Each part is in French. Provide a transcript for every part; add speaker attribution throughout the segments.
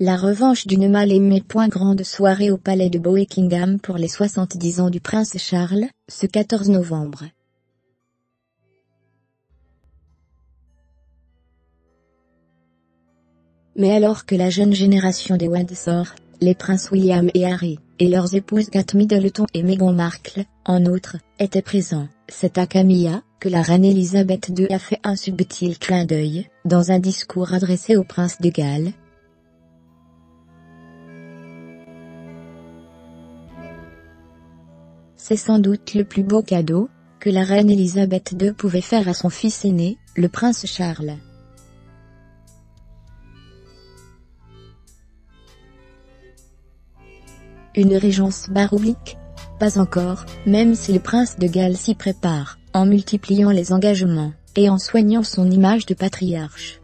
Speaker 1: La revanche d'une mal-aimée. Grande soirée au palais de Buckingham pour les 70 ans du prince Charles, ce 14 novembre. Mais alors que la jeune génération des Windsor, les princes William et Harry, et leurs épouses Kate Middleton et Meghan Markle, en outre, étaient présents, c'est à Camilla que la reine Elisabeth II a fait un subtil clin d'œil, dans un discours adressé au prince de Galles. C'est sans doute le plus beau cadeau que la reine Elisabeth II pouvait faire à son fils aîné, le prince Charles. Une régence baroblique? Pas encore, même si le prince de Galles s'y prépare, en multipliant les engagements, et en soignant son image de patriarche.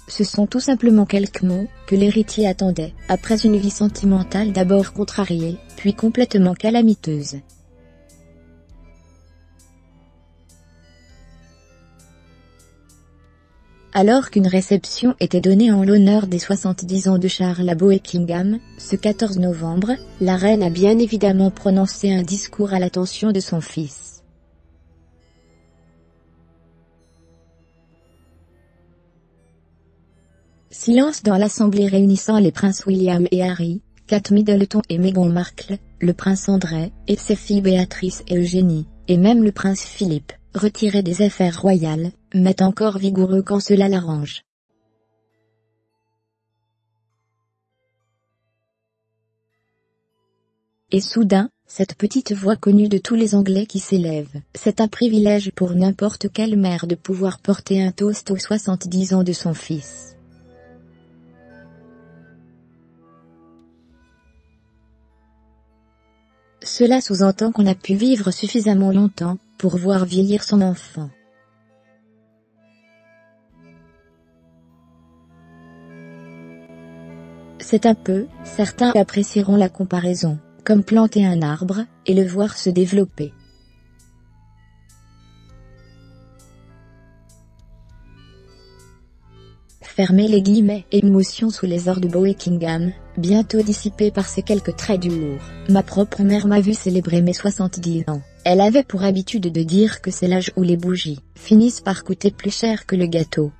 Speaker 1: Ce sont tout simplement quelques mots que l'héritier attendait, après une vie sentimentale d'abord contrariée, puis complètement calamiteuse. Alors qu'une réception était donnée en l'honneur des 70 ans de Charles à Buckingham, ce 14 novembre, la reine a bien évidemment prononcé un discours à l'attention de son fils. Silence dans l'assemblée réunissant les princes William et Harry, Kate Middleton et Meghan Markle, le prince André, et ses filles Béatrice et Eugénie, et même le prince Philippe, retiré des affaires royales, mais encore vigoureux quand cela l'arrange. Et soudain, cette petite voix connue de tous les Anglais qui s'élève. C'est un privilège pour n'importe quelle mère de pouvoir porter un toast aux 70 ans de son fils. Cela sous-entend qu'on a pu vivre suffisamment longtemps pour voir vieillir son enfant. C'est un peu, certains apprécieront la comparaison, comme planter un arbre, et le voir se développer. Fermez les guillemets. Émotion sous les ors de Buckingham, bientôt dissipée par ces quelques traits d'humour. Ma propre mère m'a vu célébrer mes 70 ans. Elle avait pour habitude de dire que c'est l'âge où les bougies finissent par coûter plus cher que le gâteau.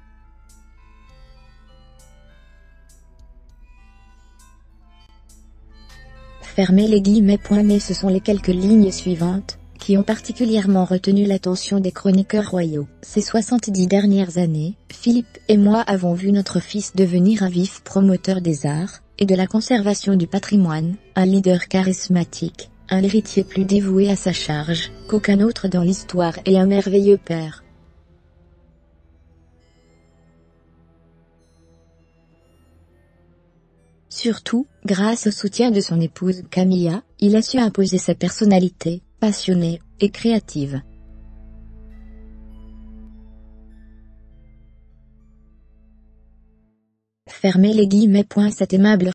Speaker 1: Fermez les guillemets. Mais ce sont les quelques lignes suivantes qui ont particulièrement retenu l'attention des chroniqueurs royaux. Ces 70 dernières années, Philippe et moi avons vu notre fils devenir un vif promoteur des arts et de la conservation du patrimoine, un leader charismatique, un héritier plus dévoué à sa charge qu'aucun autre dans l'histoire et un merveilleux père. Surtout, grâce au soutien de son épouse Camilla, il a su imposer sa personnalité, passionnée et créative. Fermez les guillemets. Cette aimable